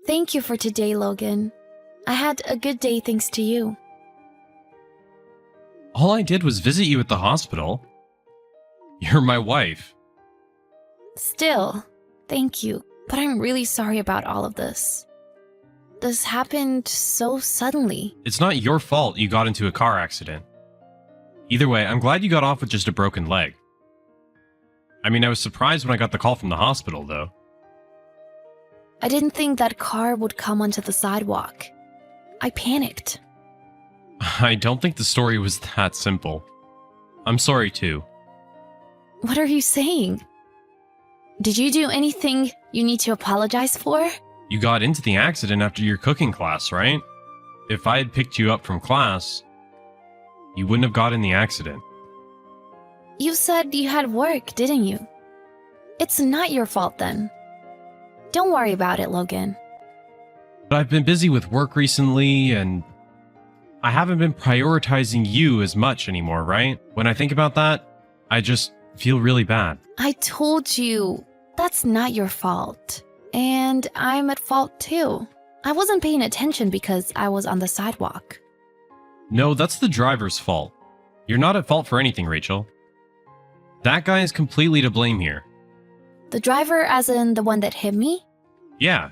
Thank you for today, Logan. I had a good day thanks to you. All I did was visit you at the hospital. You're my wife. Still, thank you, but I'm really sorry about all of this. This happened so suddenly. It's not your fault you got into a car accident. Either way, I'm glad you got off with just a broken leg. I mean, I was surprised when I got the call from the hospital, though. I didn't think that car would come onto the sidewalk. I panicked. I don't think the story was that simple. I'm sorry, too. What are you saying? Did you do anything you need to apologize for? You got into the accident after your cooking class, right? If I had picked you up from class, you wouldn't have got in the accident. You said you had work, didn't you? It's not your fault then. Don't worry about it, Logan. But I've been busy with work recently, and I haven't been prioritizing you as much anymore, right? When I think about that, I just feel really bad. I told you, that's not your fault. And I'm at fault too. I wasn't paying attention because I was on the sidewalk. No, that's the driver's fault. You're not at fault for anything, Rachel. That guy is completely to blame here. The driver as in the one that hit me? Yeah.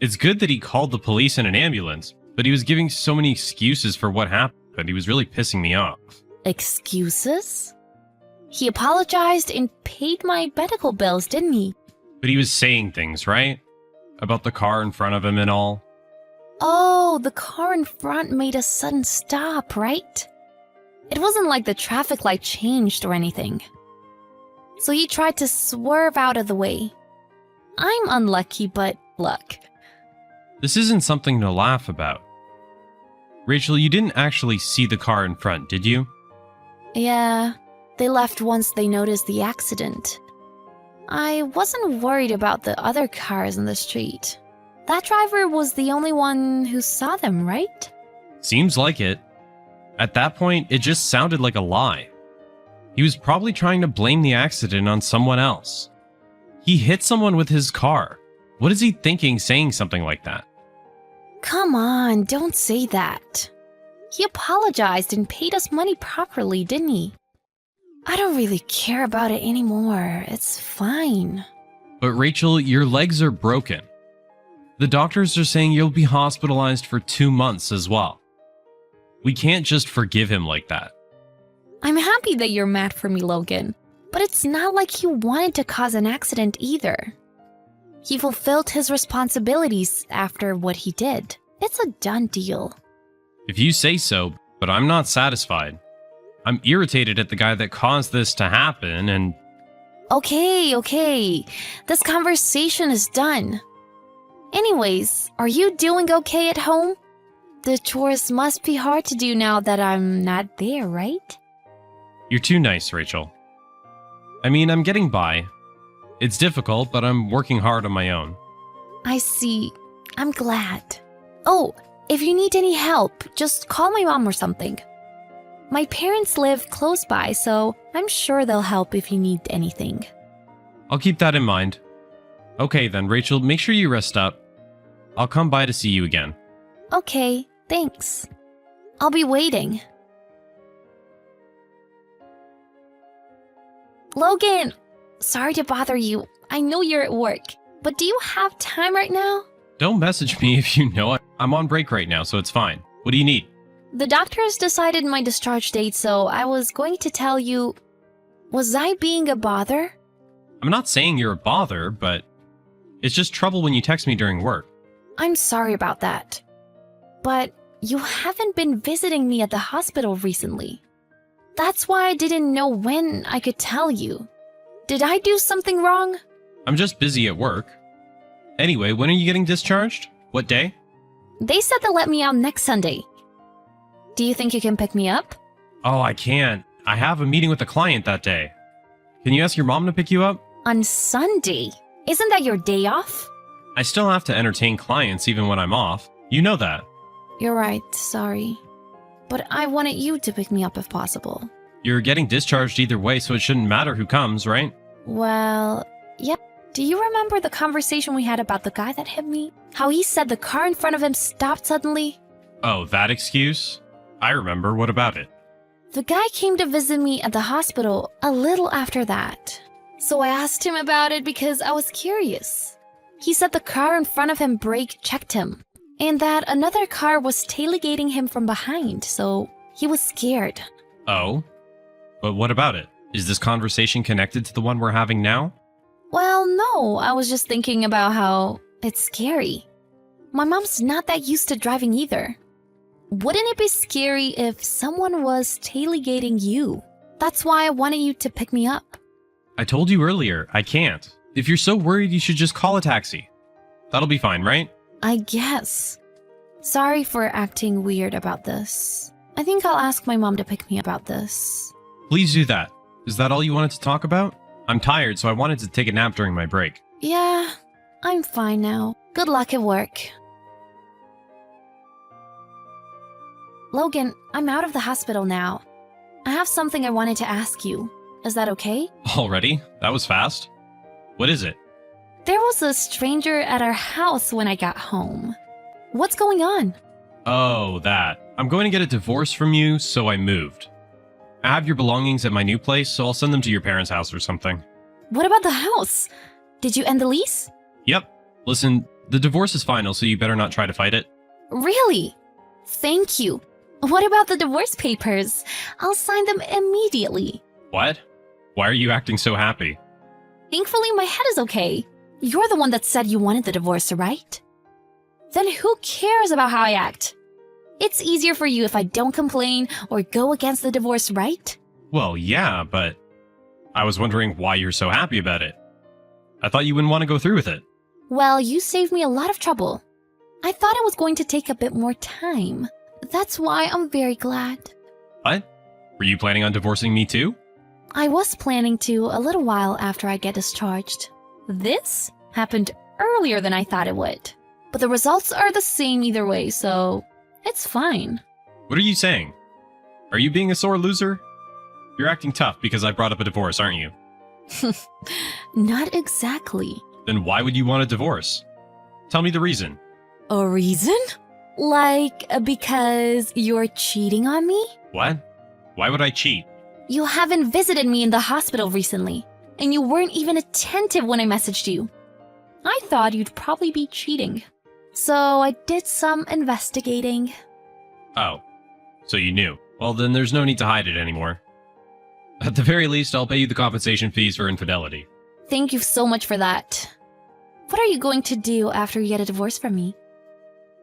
It's good that he called the police and an ambulance, but he was giving so many excuses for what happened. He was really pissing me off. Excuses? He apologized and paid my medical bills, didn't he? But he was saying things, right? About the car in front of him and all. Oh, the car in front made a sudden stop, right? It wasn't like the traffic light changed or anything. So he tried to swerve out of the way. I'm unlucky, but luck. This isn't something to laugh about. Rachel, you didn't actually see the car in front, did you? Yeah, they left once they noticed the accident. I wasn't worried about the other cars in the street. That driver was the only one who saw them, right? Seems like it. At that point, it just sounded like a lie. He was probably trying to blame the accident on someone else. He hit someone with his car. What is he thinking saying something like that? Come on, don't say that. He apologized and paid us money properly, didn't he? I don't really care about it anymore. It's fine. But Rachel, your legs are broken. The doctors are saying you'll be hospitalized for 2 months as well. We can't just forgive him like that. I'm happy that you're mad for me, Logan. But it's not like he wanted to cause an accident either. He fulfilled his responsibilities after what he did. It's a done deal. If you say so, but I'm not satisfied. I'm irritated at the guy that caused this to happen, and... Okay. This conversation is done. Anyways, are you doing okay at home? The chores must be hard to do now that I'm not there, right? You're too nice, Rachel. I mean, I'm getting by. It's difficult, but I'm working hard on my own. I see. I'm glad. Oh, if you need any help, just call my mom or something. My parents live close by, so I'm sure they'll help if you need anything. I'll keep that in mind. Okay then, Rachel, make sure you rest up. I'll come by to see you again. Okay, thanks. I'll be waiting. Logan! Sorry to bother you. I know you're at work, but do you have time right now? Don't message me if you know it. I'm on break right now, so it's fine. What do you need? The doctors decided my discharge date, so I was going to tell you... Was I being a bother? I'm not saying you're a bother, but it's just trouble when you text me during work. I'm sorry about that. But you haven't been visiting me at the hospital recently. That's why I didn't know when I could tell you. Did I do something wrong? I'm just busy at work. Anyway, when are you getting discharged? What day? They said they'll let me out next Sunday. Do you think you can pick me up? Oh, I can't. I have a meeting with a client that day. Can you ask your mom to pick you up? On Sunday? Isn't that your day off? I still have to entertain clients even when I'm off. You know that. You're right, sorry. But I wanted you to pick me up if possible. You're getting discharged either way, so it shouldn't matter who comes, right? Well, yep, Do you remember the conversation we had about the guy that hit me? How he said the car in front of him stopped suddenly? Oh, that excuse? I remember. What about it? The guy came to visit me at the hospital a little after that. So I asked him about it because I was curious. He said the car in front of him brake checked him, and that another car was tailgating him from behind, so he was scared. Oh? But what about it? Is this conversation connected to the one we're having now? Well, no, I was just thinking about how it's scary. My mom's not that used to driving either. Wouldn't it be scary if someone was tailgating you? That's why I wanted you to pick me up. I told you earlier, I can't. If you're so worried, you should just call a taxi. That'll be fine, right? I guess. Sorry for acting weird about this. I think I'll ask my mom to pick me about this. Please do that. Is that all you wanted to talk about? I'm tired, so I wanted to take a nap during my break. Yeah, I'm fine now. Good luck at work. Logan, I'm out of the hospital now. I have something I wanted to ask you. Is that okay? Already? That was fast. What is it? There was a stranger at our house when I got home. What's going on? Oh, that. I'm going to get a divorce from you, so I moved. I have your belongings at my new place, so I'll send them to your parents' house or something. What about the house? Did you end the lease? Yep. Listen, the divorce is final, so you better not try to fight it. Really? Thank you. What about the divorce papers? I'll sign them immediately. What? Why are you acting so happy? Thankfully, my head is okay. You're the one that said you wanted the divorce, right? Then who cares about how I act? It's easier for you if I don't complain or go against the divorce, right? Well, yeah, but I was wondering why you're so happy about it. I thought you wouldn't want to go through with it. Well, you saved me a lot of trouble. I thought it was going to take a bit more time. That's why I'm very glad. What? Were you planning on divorcing me too? I was planning to a little while after I get discharged. This happened earlier than I thought it would. But the results are the same either way, so it's fine. What are you saying? Are you being a sore loser? You're acting tough because I brought up a divorce, aren't you? Not exactly. Then why would you want a divorce? Tell me the reason. A reason? Like, because you're cheating on me? What? Why would I cheat? You haven't visited me in the hospital recently, and you weren't even attentive when I messaged you. I thought you'd probably be cheating. So I did some investigating. Oh, so you knew. Well, then there's no need to hide it anymore. At the very least, I'll pay you the compensation fees for infidelity. Thank you so much for that. What are you going to do after you get a divorce from me?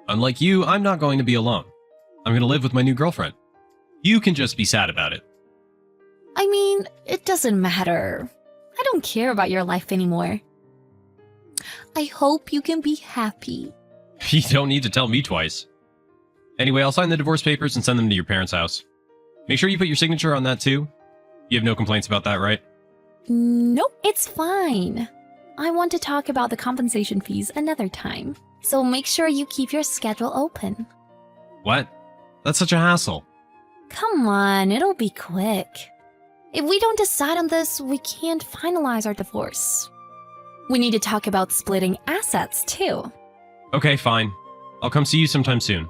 Unlike you, I'm not going to be alone. I'm going to live with my new girlfriend. You can just be sad about it. I mean, it doesn't matter. I don't care about your life anymore. I hope you can be happy. You don't need to tell me twice. Anyway, I'll sign the divorce papers and send them to your parents' house. Make sure you put your signature on that too. You have no complaints about that, right? Nope, it's fine. I want to talk about the compensation fees another time. So make sure you keep your schedule open. What? That's such a hassle. Come on, it'll be quick. If we don't decide on this, we can't finalize our divorce. We need to talk about splitting assets too. Okay, fine. I'll come see you sometime soon.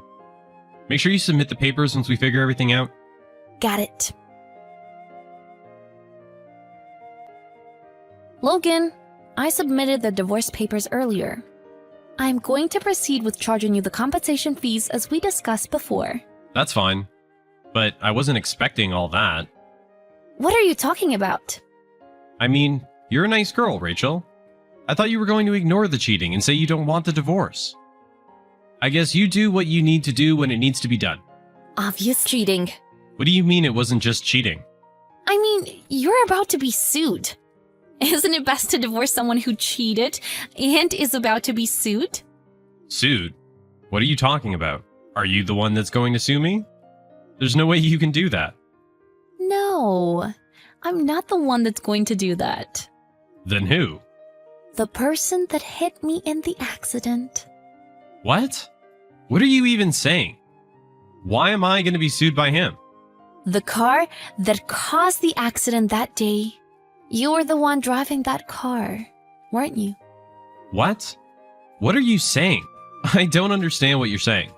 Make sure you submit the papers once we figure everything out. Got it. Logan, I submitted the divorce papers earlier. I'm going to proceed with charging you the compensation fees as we discussed before. That's fine. But I wasn't expecting all that. What are you talking about? I mean, you're a nice girl, Rachel. I thought you were going to ignore the cheating and say you don't want the divorce. I guess you do what you need to do when it needs to be done. Obvious cheating. What do you mean it wasn't just cheating? I mean, you're about to be sued. Isn't it best to divorce someone who cheated and is about to be sued? Sued? What are you talking about? Are you the one that's going to sue me? There's no way you can do that. No, I'm not the one that's going to do that. Then who? The person that hit me in the accident. What? What are you even saying? Why am I going to be sued by him? The car that caused the accident that day. You were the one driving that car. weren't you? What? What are you saying? I don't understand what you're saying.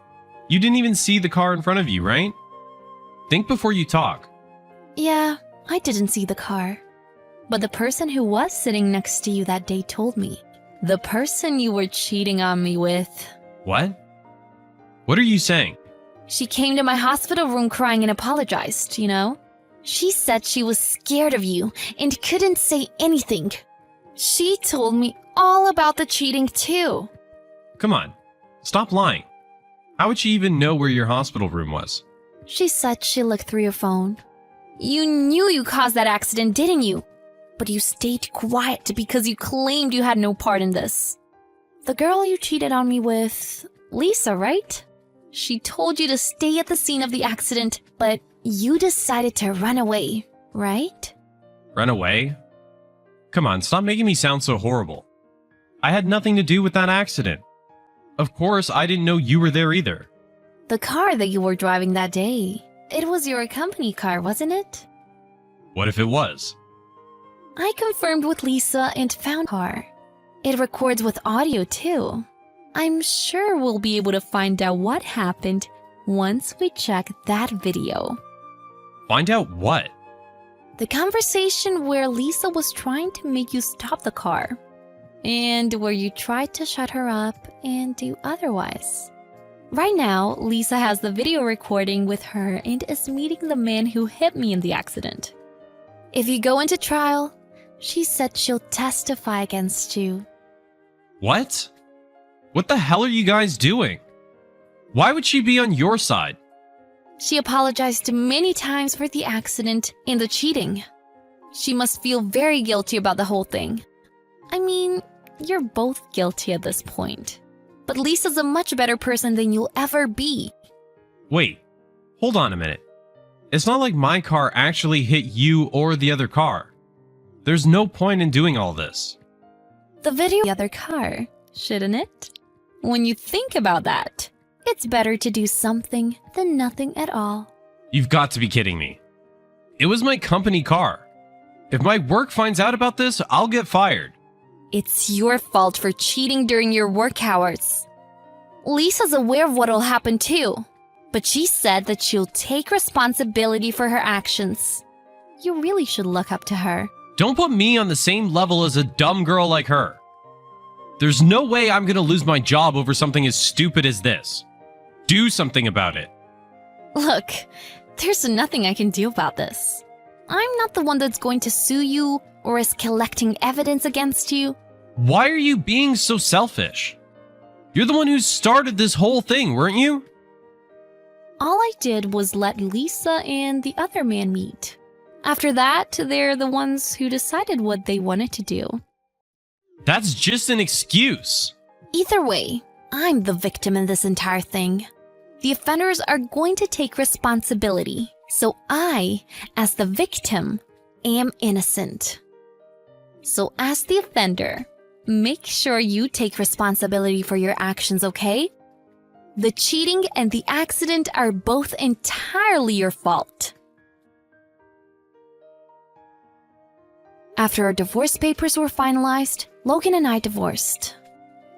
You didn't even see the car in front of you, right? Think before you talk. Yeah, I didn't see the car. But the person who was sitting next to you that day told me. The person you were cheating on me with. What? What are you saying? She came to my hospital room crying and apologized, you know? She said she was scared of you and couldn't say anything. She told me all about the cheating too. Come on, stop lying. How would she even know where your hospital room was? She said she looked through your phone. You knew you caused that accident, didn't you? But you stayed quiet because you claimed you had no part in this. The girl you cheated on me with, Lisa, right? She told you to stay at the scene of the accident, but you decided to run away, right? Run away? Come on, stop making me sound so horrible. I had nothing to do with that accident. Of course, I didn't know you were there either. The car that you were driving that day, it was your company car, wasn't it? What if it was? I confirmed with Lisa and found car. It records with audio too. I'm sure we'll be able to find out what happened once we check that video. Find out what? The conversation where Lisa was trying to make you stop the car, and where you tried to shut her up and do otherwise. Right now, Lisa has the video recording with her and is meeting the man who hit me in the accident. If you go into trial, she said she'll testify against you. What? What the hell are you guys doing? Why would she be on your side? She apologized many times for the accident and the cheating. She must feel very guilty about the whole thing. I mean, you're both guilty at this point. But Lisa's a much better person than you'll ever be. Wait, hold on a minute. It's not like my car actually hit you or the other car. There's no point in doing all this. The video of the other car, shouldn't it? When you think about that, it's better to do something than nothing at all. You've got to be kidding me. It was my company car. If my work finds out about this, I'll get fired. It's your fault for cheating during your work hours. Lisa's aware of what'll happen too, but she said that she'll take responsibility for her actions. You really should look up to her. Don't put me on the same level as a dumb girl like her. There's no way I'm gonna lose my job over something as stupid as this. Do something about it. Look, there's nothing I can do about this. I'm not the one that's going to sue you or is collecting evidence against you. Why are you being so selfish? You're the one who started this whole thing, weren't you? All I did was let Lisa and the other man meet. After that, they're the ones who decided what they wanted to do. That's just an excuse. Either way, I'm the victim in this entire thing. The offenders are going to take responsibility, so I, as the victim, am innocent. So as the offender, make sure you take responsibility for your actions, okay? The cheating and the accident are both entirely your fault. After our divorce papers were finalized, Logan and I divorced.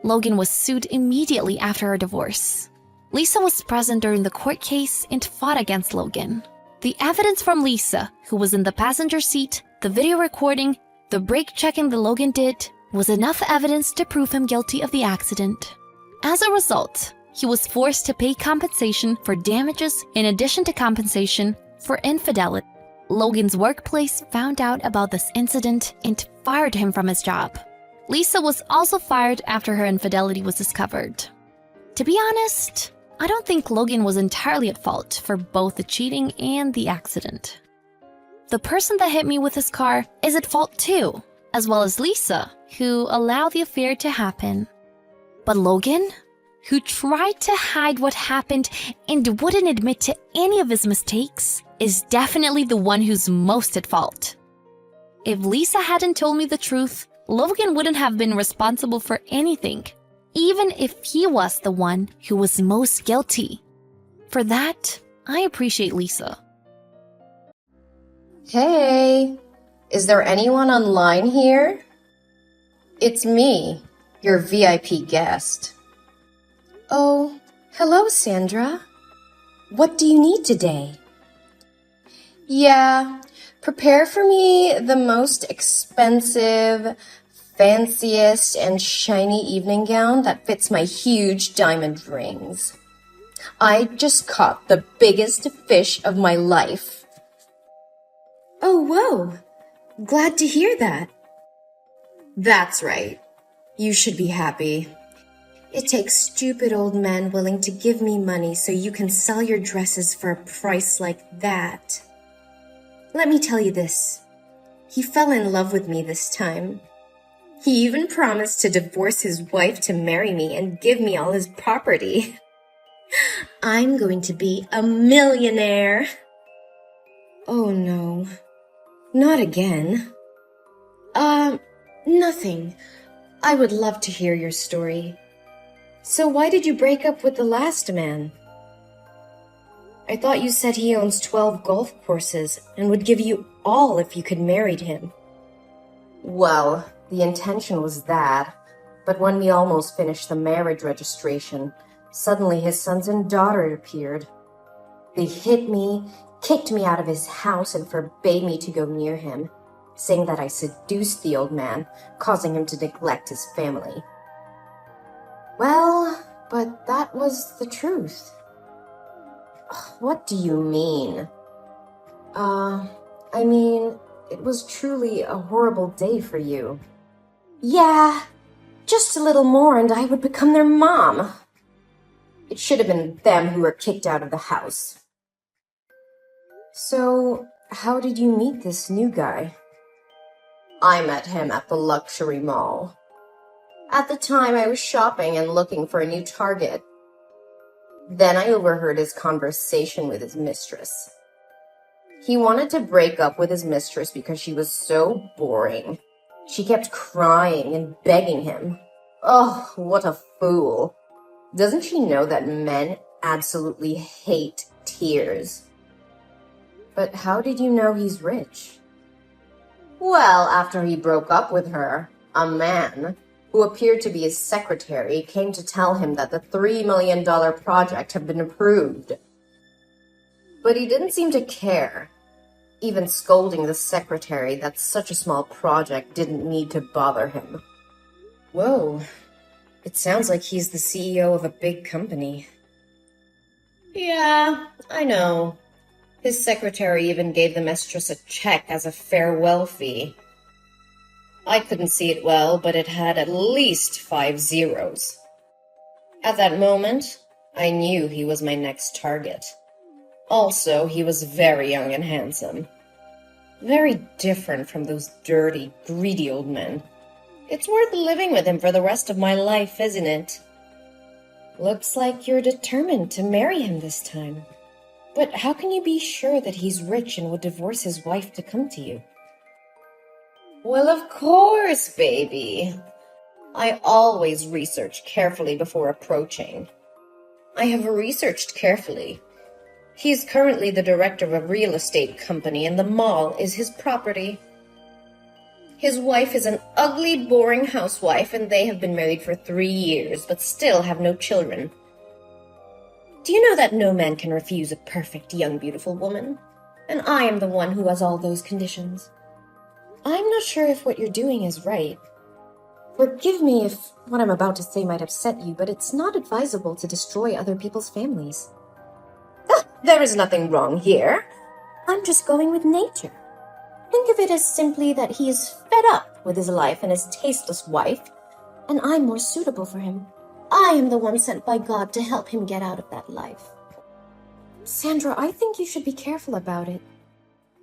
Logan was sued immediately after our divorce. Lisa was present during the court case and fought against Logan. The evidence from Lisa, who was in the passenger seat, the video recording, the brake checking that Logan did, was enough evidence to prove him guilty of the accident. As a result, he was forced to pay compensation for damages in addition to compensation for infidelity. Logan's workplace found out about this incident and fired him from his job. Lisa was also fired after her infidelity was discovered. To be honest, I don't think Logan was entirely at fault for both the cheating and the accident. The person that hit me with his car is at fault too, as well as Lisa, who allowed the affair to happen. But Logan, who tried to hide what happened and wouldn't admit to any of his mistakes, is definitely the one who's most at fault. If Lisa hadn't told me the truth, Logan wouldn't have been responsible for anything, even if he was the one who was most guilty. For that, I appreciate Lisa. Hey, is there anyone online here? It's me, your VIP guest. Oh, hello, Sandra. What do you need today? Yeah, prepare for me the most expensive, fanciest, and shiny evening gown that fits my huge diamond rings. I just caught the biggest fish of my life. Oh, whoa. Glad to hear that. That's right. You should be happy. It takes stupid old men willing to give me money so you can sell your dresses for a price like that. Let me tell you this. He fell in love with me this time. He even promised to divorce his wife to marry me and give me all his property. I'm going to be a millionaire. Oh no. Not again. Nothing. I would love to hear your story. So why did you break up with the last man? I thought you said he owns 12 golf courses and would give you all if you could marry him. Well, the intention was that, but when we almost finished the marriage registration, suddenly his sons and daughter appeared. They hit me, kicked me out of his house, and forbade me to go near him, saying that I seduced the old man, causing him to neglect his family. Well, but that was the truth. What do you mean? It was truly a horrible day for you. Yeah, just a little more and I would become their mom. It should have been them who were kicked out of the house. So, how did you meet this new guy? I met him at the luxury mall. At the time, I was shopping and looking for a new target. Then I overheard his conversation with his mistress. He wanted to break up with his mistress because she was so boring. She kept crying and begging him. Oh, what a fool. Doesn't she know that men absolutely hate tears? But how did you know he's rich? Well, after he broke up with her, a man who appeared to be his secretary, came to tell him that the $3 million project had been approved. But he didn't seem to care, even scolding the secretary that such a small project didn't need to bother him. Whoa, it sounds like he's the CEO of a big company. Yeah, I know. His secretary even gave the mistress a check as a farewell fee. I couldn't see it well, but it had at least 5 zeros. At that moment, I knew he was my next target. Also, he was very young and handsome. Very different from those dirty, greedy old men. It's worth living with him for the rest of my life, isn't it? Looks like you're determined to marry him this time. But how can you be sure that he's rich and would divorce his wife to come to you? Well, of course, baby. I always research carefully before approaching. I have researched carefully. He's currently the director of a real estate company, and the mall is his property. His wife is an ugly, boring housewife, and they have been married for 3 years, but still have no children. Do you know that no man can refuse a perfect, young, beautiful woman? And I am the one who has all those conditions. I'm not sure if what you're doing is right. Forgive me if what I'm about to say might upset you, but it's not advisable to destroy other people's families. There is nothing wrong here. I'm just going with nature. Think of it as simply that he is fed up with his life and his tasteless wife, and I'm more suitable for him. I am the one sent by God to help him get out of that life. Sandra, I think you should be careful about it.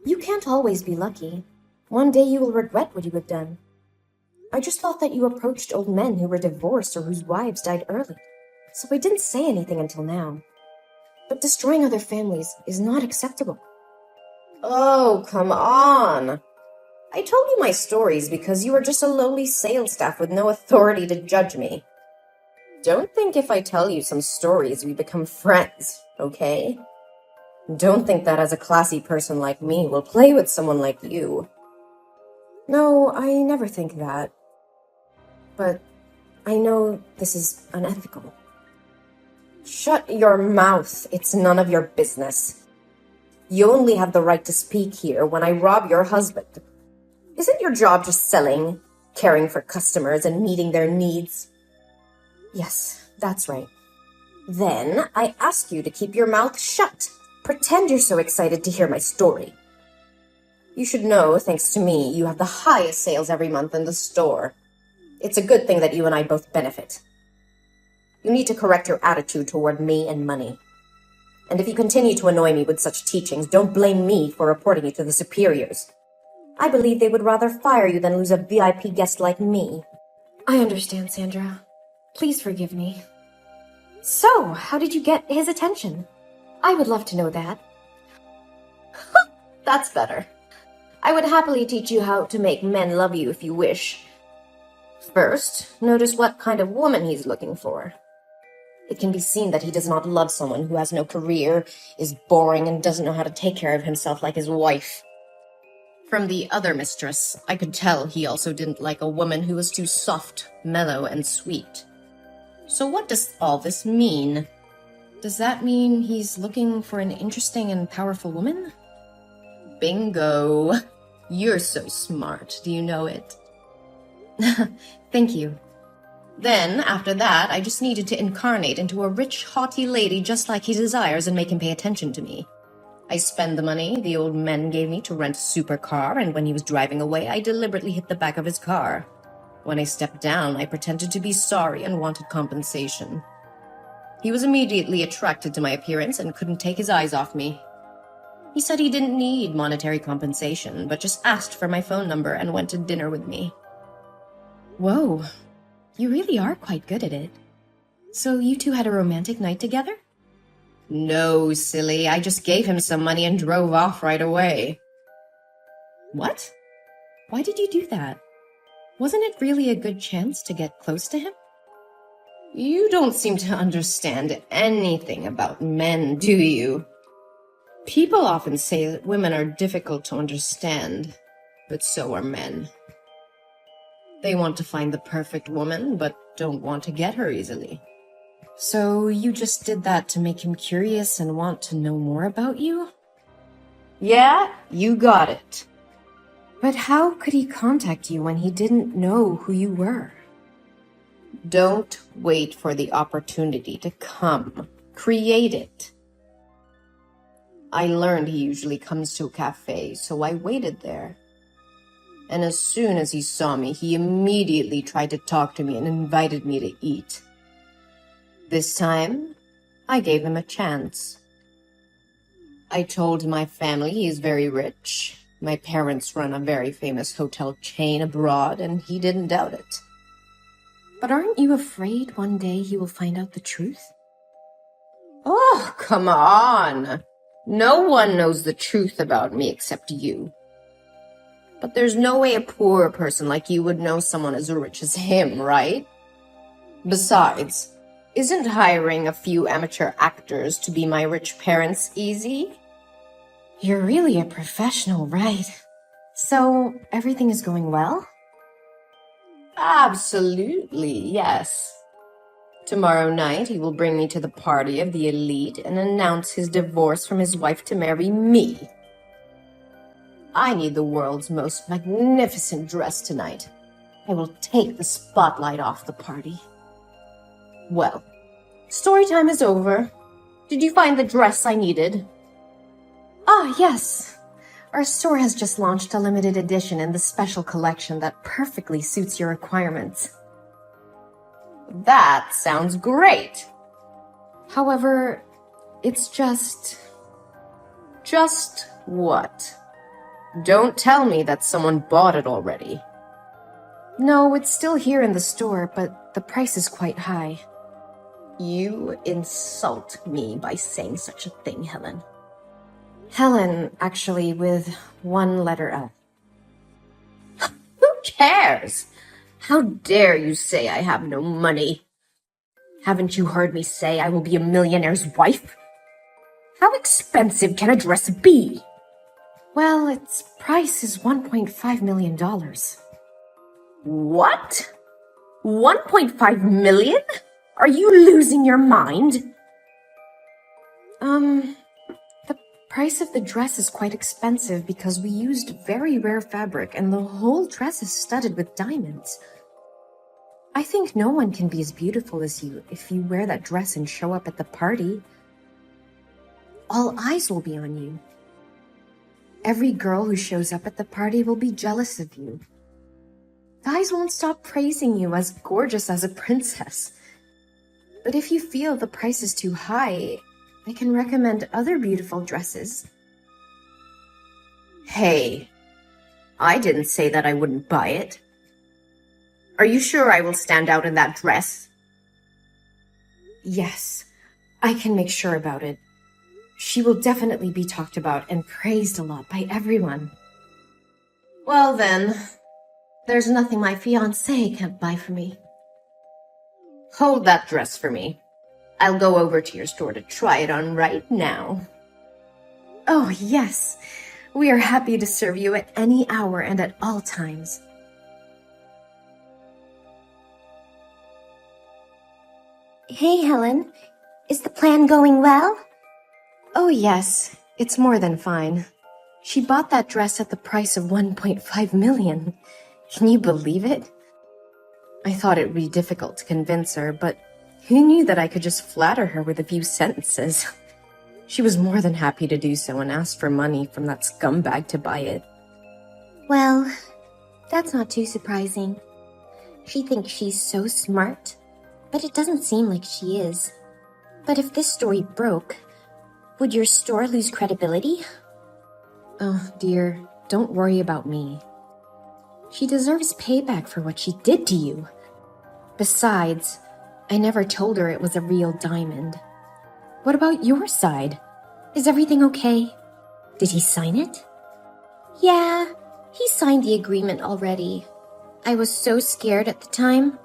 You can't always be lucky. One day you will regret what you have done. I just thought that you approached old men who were divorced or whose wives died early, so I didn't say anything until now. But destroying other families is not acceptable. Oh, come on. I told you my stories because you are just a lowly sales staff with no authority to judge me. Don't think if I tell you some stories we become friends, okay? Don't think that as a classy person like me will play with someone like you. No, I never think that. but I know this is unethical. Shut your mouth. It's none of your business. You only have the right to speak here when I rob your husband. Isn't your job just selling, caring for customers, and meeting their needs? Yes, that's right. Then I ask you to keep your mouth shut. Pretend you're so excited to hear my story. You should know, thanks to me, you have the highest sales every month in the store. It's a good thing that you and I both benefit. You need to correct your attitude toward me and money. And if you continue to annoy me with such teachings, don't blame me for reporting you to the superiors. I believe they would rather fire you than lose a VIP guest like me. I understand, Sandra. Please forgive me. So, how did you get his attention? I would love to know that. That's better. I would happily teach you how to make men love you if you wish. First, notice what kind of woman he's looking for. It can be seen that he does not love someone who has no career, is boring, and doesn't know how to take care of himself like his wife. From the other mistress, I could tell he also didn't like a woman who was too soft, mellow, and sweet. So what does all this mean? Does that mean he's looking for an interesting and powerful woman? Bingo! You're so smart, do you know it? Thank you. Then, after that, I just needed to incarnate into a rich, haughty lady just like he desires and make him pay attention to me. I spend the money the old man gave me to rent a supercar, and when he was driving away, I deliberately hit the back of his car. When I stepped down, I pretended to be sorry and wanted compensation. He was immediately attracted to my appearance and couldn't take his eyes off me. He said he didn't need monetary compensation, but just asked for my phone number and went to dinner with me. Whoa. You really are quite good at it. So you two had a romantic night together? No, silly. I just gave him some money and drove off right away. What? Why did you do that? Wasn't it really a good chance to get close to him? You don't seem to understand anything about men, do you? People often say that women are difficult to understand, but so are men. They want to find the perfect woman, but don't want to get her easily. So you just did that to make him curious and want to know more about you? Yeah, you got it. But how could he contact you when he didn't know who you were? Don't wait for the opportunity to come. Create it. I learned he usually comes to a cafe, so I waited there. And as soon as he saw me, he immediately tried to talk to me and invited me to eat. This time, I gave him a chance. I told my family he is very rich. My parents run a very famous hotel chain abroad, and he didn't doubt it. But aren't you afraid one day he will find out the truth? Oh, come on! No one knows the truth about me except you. But there's no way a poor person like you would know someone as rich as him, right? Besides, isn't hiring a few amateur actors to be my rich parents easy? You're really a professional, right? So, everything is going well? Absolutely, yes. Tomorrow night, he will bring me to the party of the elite and announce his divorce from his wife to marry me. I need the world's most magnificent dress tonight. I will take the spotlight off the party. Well, story time is over. Did you find the dress I needed? Ah, yes. Our store has just launched a limited edition in the special collection that perfectly suits your requirements. That sounds great. However, it's just what? Don't tell me that someone bought it already. No, it's still here in the store, but the price is quite high. You insult me by saying such a thing, Helen. Helen, actually, with one letter L. Who cares? How dare you say I have no money? Haven't you heard me say I will be a millionaire's wife? How expensive can a dress be? Well, its price is $1.5 million. What? 1.5 million? Are you losing your mind? The price of the dress is quite expensive because we used very rare fabric and the whole dress is studded with diamonds. I think no one can be as beautiful as you if you wear that dress and show up at the party. All eyes will be on you. Every girl who shows up at the party will be jealous of you. Guys won't stop praising you as gorgeous as a princess. But if you feel the price is too high, I can recommend other beautiful dresses. Hey, I didn't say that I wouldn't buy it. Are you sure I will stand out in that dress? Yes, I can make sure about it. She will definitely be talked about and praised a lot by everyone. Well then, there's nothing my fiancé can't buy for me. Hold that dress for me. I'll go over to your store to try it on right now. Oh, yes. We are happy to serve you at any hour and at all times. Hey, Helen. Is the plan going well? Oh, yes. It's more than fine. She bought that dress at the price of 1.5 million. Can you believe it? I thought it would be difficult to convince her, but who knew that I could just flatter her with a few sentences? She was more than happy to do so and asked for money from that scumbag to buy it. Well, that's not too surprising. She thinks she's so smart, but it doesn't seem like she is. But if this story broke, would your store lose credibility? Oh, dear, don't worry about me. She deserves payback for what she did to you. Besides, I never told her it was a real diamond. What about your side? Is everything okay? Did he sign it? Yeah, he signed the agreement already. I was so scared at the time.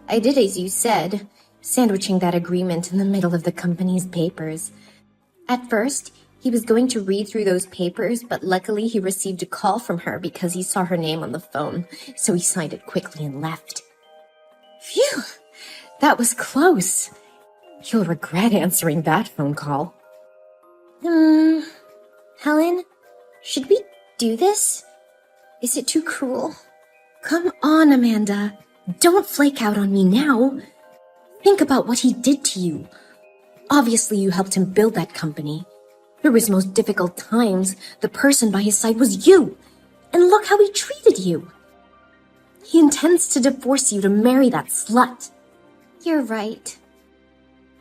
I did as you said, sandwiching that agreement in the middle of the company's papers. At first, he was going to read through those papers, but luckily he received a call from her because he saw her name on the phone, so he signed it quickly and left. Phew! That was close. You'll regret answering that phone call. Helen, should we do this? Is it too cruel? Come on, Amanda. Don't flake out on me now. Think about what he did to you. Obviously, you helped him build that company. Through his most difficult times, the person by his side was you. And look how he treated you. He intends to divorce you to marry that slut. You're right.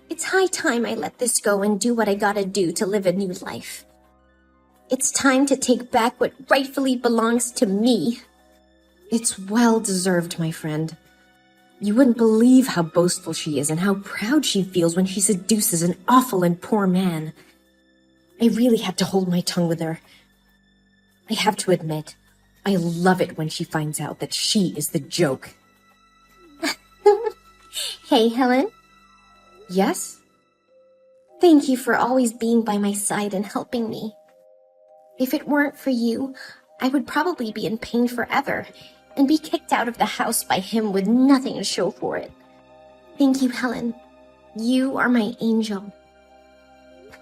It's high time I let this go and do what I gotta do to live a new life. It's time to take back what rightfully belongs to me. It's well deserved, my friend. You wouldn't believe how boastful she is and how proud she feels when she seduces an awful and poor man. I really had to hold my tongue with her. I have to admit, I love it when she finds out that she is the joke. Hey, Helen. Yes? Thank you for always being by my side and helping me. If it weren't for you, I would probably be in pain forever and be kicked out of the house by him with nothing to show for it. Thank you, Helen. You are my angel.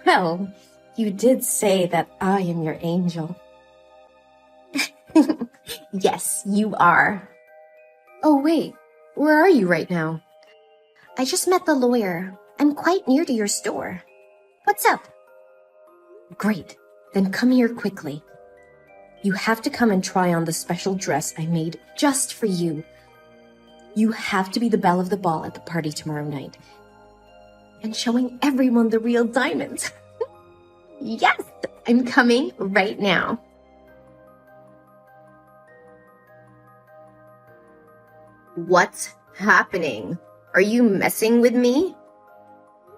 Well, you did say that I am your angel. Yes, you are. Oh, wait. Where are you right now? I just met the lawyer. I'm quite near to your store. What's up? Great. Then come here quickly. You have to come and try on the special dress I made just for you. You have to be the belle of the ball at the party tomorrow night. And showing everyone the real diamonds. Yes, I'm coming right now. What's happening? Are you messing with me?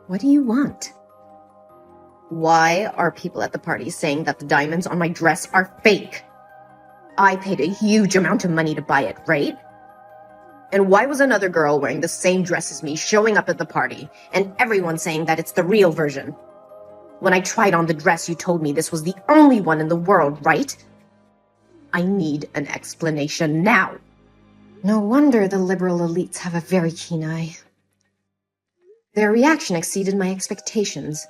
What do you want? Why are people at the party saying that the diamonds on my dress are fake? I paid a huge amount of money to buy it, right? And why was another girl wearing the same dress as me showing up at the party, and everyone saying that it's the real version? When I tried on the dress, you told me this was the only one in the world, right? I need an explanation now. No wonder the liberal elites have a very keen eye. Their reaction exceeded my expectations.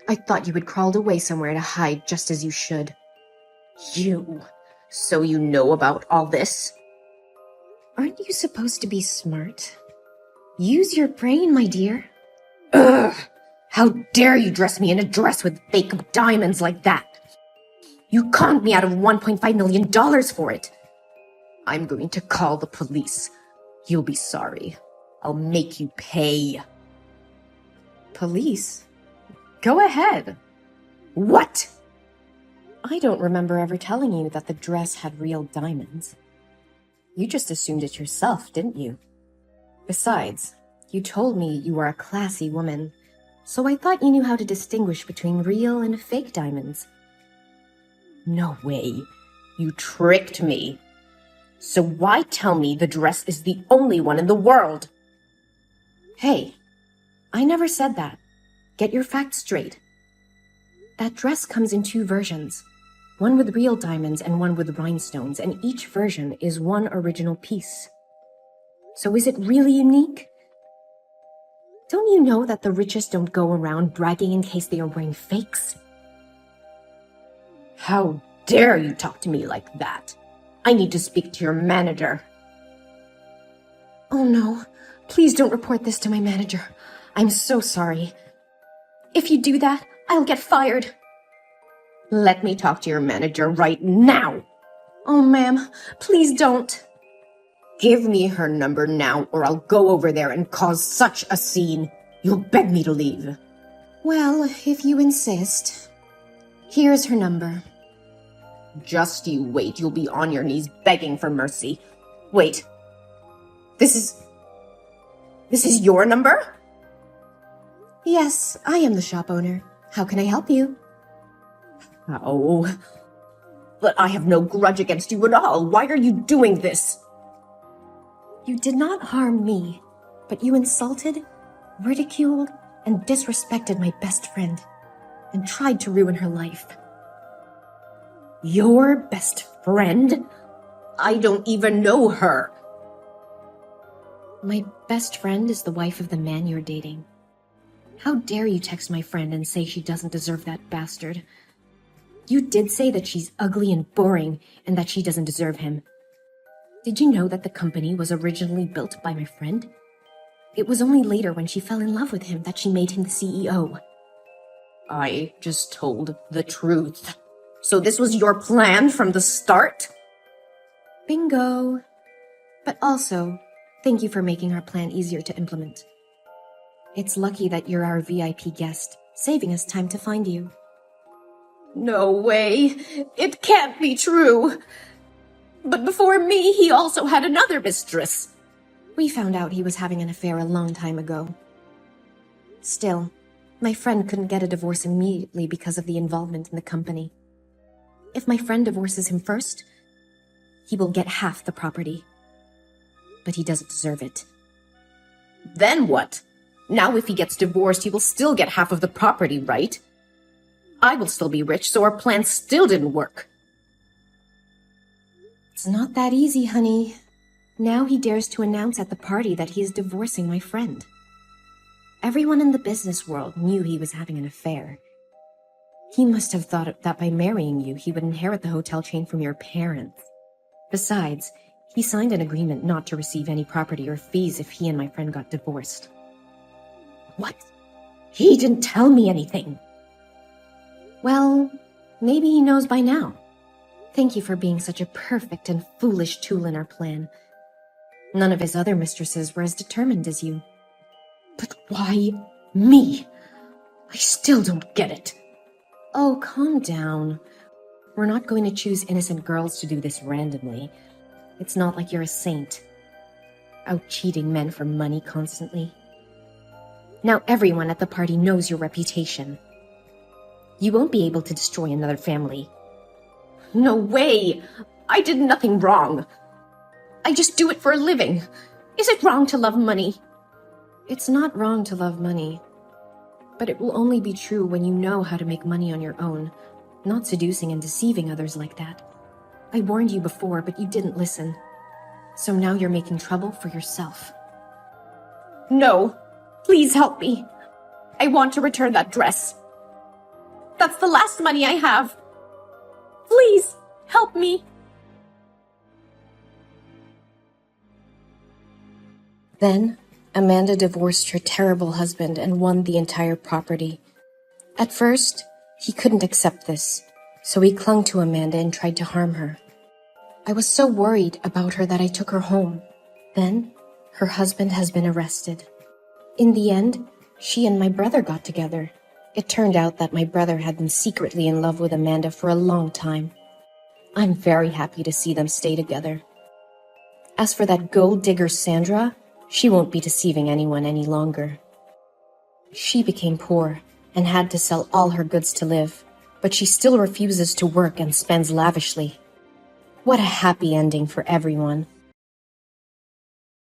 I thought you had crawled away somewhere to hide just as you should. You. So you know about all this? Aren't you supposed to be smart? Use your brain, my dear. Ugh! How dare you dress me in a dress with fake diamonds like that? You conned me out of $1.5 million for it. I'm going to call the police. You'll be sorry. I'll make you pay. Police? Go ahead. What? I don't remember ever telling you that the dress had real diamonds. You just assumed it yourself, didn't you? Besides, you told me you were a classy woman, so I thought you knew how to distinguish between real and fake diamonds. No way. You tricked me. So why tell me the dress is the only one in the world? Hey, I never said that. Get your facts straight. That dress comes in 2 versions. One with real diamonds and one with rhinestones, and each version is one original piece. So is it really unique? Don't you know that the richest don't go around bragging in case they are wearing fakes? How dare you talk to me like that? I need to speak to your manager. Oh no, please don't report this to my manager. I'm so sorry. If you do that, I'll get fired. Let me talk to your manager right now. Oh, ma'am, please don't. Give me her number now, or I'll go over there and cause such a scene. You'll beg me to leave. Well, if you insist. Here's her number. Just you wait. You'll be on your knees begging for mercy. Wait. This is your number? Yes, I am the shop owner. How can I help you? Oh. But I have no grudge against you at all. Why are you doing this? You did not harm me, but you insulted, ridiculed, and disrespected my best friend, and tried to ruin her life. Your best friend? I don't even know her. My best friend is the wife of the man you're dating. How dare you text my friend and say she doesn't deserve that bastard? You did say that she's ugly and boring, and that she doesn't deserve him. Did you know that the company was originally built by my friend? It was only later when she fell in love with him that she made him the CEO. I just told the truth. So this was your plan from the start? Bingo! But also, thank you for making our plan easier to implement. It's lucky that you're our VIP guest, saving us time to find you. No way! It can't be true! But before me, he also had another mistress. We found out he was having an affair a long time ago. Still, my friend couldn't get a divorce immediately because of the involvement in the company. If my friend divorces him first, he will get half the property. But he doesn't deserve it. Then what? Now if he gets divorced, he will still get half of the property, right? I will still be rich, so our plan still didn't work. It's not that easy, honey. Now he dares to announce at the party that he is divorcing my friend. Everyone in the business world knew he was having an affair. He must have thought that by marrying you, he would inherit the hotel chain from your parents. Besides, he signed an agreement not to receive any property or fees if he and my friend got divorced. What? He didn't tell me anything. Well, maybe he knows by now. Thank you for being such a perfect and foolish tool in our plan. None of his other mistresses were as determined as you. But why me? I still don't get it. Oh, calm down. We're not going to choose innocent girls to do this randomly. It's not like you're a saint. Out cheating men for money constantly. Now everyone at the party knows your reputation. You won't be able to destroy another family. No way! I did nothing wrong. I just do it for a living. Is it wrong to love money? It's not wrong to love money. But it will only be true when you know how to make money on your own, not seducing and deceiving others like that. I warned you before, but you didn't listen. So now you're making trouble for yourself. No. Please help me. I want to return that dress. That's the last money I have. Please, help me. Then, Amanda divorced her terrible husband and won the entire property. At first, he couldn't accept this, so he clung to Amanda and tried to harm her. I was so worried about her that I took her home. Then, her husband has been arrested. In the end, she and my brother got together. It turned out that my brother had been secretly in love with Amanda for a long time. I'm very happy to see them stay together. As for that gold digger Sandra, she won't be deceiving anyone any longer. She became poor and had to sell all her goods to live, but she still refuses to work and spends lavishly. What a happy ending for everyone.